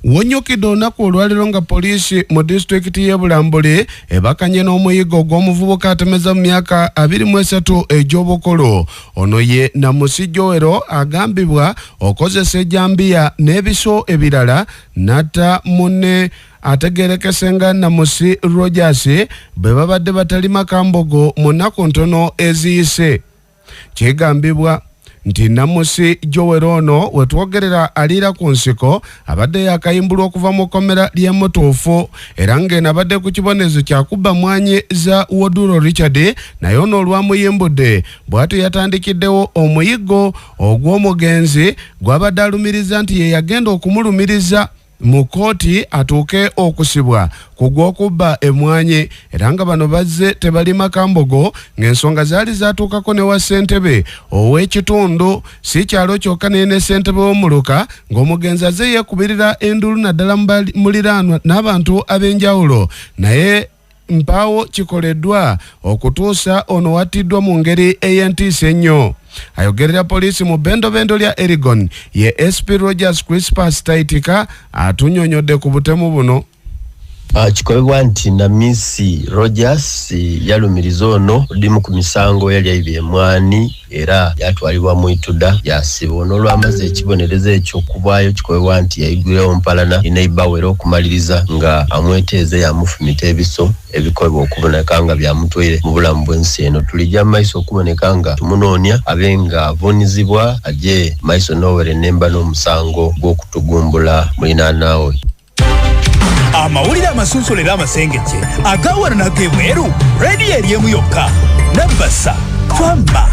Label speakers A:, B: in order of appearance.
A: wonyokidde olunaku olwaliro nga poliisi mu disitulikiti y'e Bulambuli ebakanye n'omuyiggo gw'omuvubuka atemeza mu myaka 23 egy'obukulu. Ono ye Namusi Joero agambibwa okozesa ejjambiya n'ebiso ebirala n'atta munne ategerekese nga Namusi Rogers bwe babadde batalima Kambogo mu nnaku ntono eziyise. Kigambibwa nti Namusi Joero ono wetwogerera aliira ku nsiko abadde yakayimbulwa okuva mu kkomera ly'e Mutuufu era ng'eno abadde ku kibonezo kyakubba mwanyi za Woduro Richard naye ono olwamuyimbudde bw'atyo yatandikiddewo omuyiggo ogw'omugenzi gw'abadde alumiriza nti ye yagenda okumulumiriza mu kooti atuuke okusibwa ku gw'okubba emwanyi era nga bano bazze tebalima Kambogo ng'ensonga zaali zaatuukako ne wa ssentebe ow'ekitundu si kyalo kyokka ne ssentebe w'omuluka ng'omugenzi azze yeekubirira endulu naddala muliraanwa n'abantu ab'enjawulo naye mpaawo kikoleddwa okutuusa ono wattiddwa mu ngeri ey'entiisa ennyo. Ayogerera poliisi mu bendobendo lya Erigon ye SP Rogers Crispus Taitika atunyonyodde ku butemu buno.
B: Kikolebwa nti Namusi Rogers yalumiriza ono dimu ku misango yali ayibye emwani era yatwalibwa mu Ituda yasibwa n'olwamaze ekibonerezo ekyo kubwayo. Kikolebwa nti yayigwirewo mpalana inaibawero okumaliriza nga amweteeze yamufumita ebiso ebikolebwa okuboneka nga byamutwire mu bulamu bw'ensi eno. Tulijja maiso okuboneka nga tumunoonya abenga avunizibwa aje maiso nowere nemba n'omusango gw'okutugumbula mulinaanaawe.
C: Amawulire amasunsulera amasengejje agawana n'ag'ebweru, reediyo eri emu yokka, Nabasa Twamba.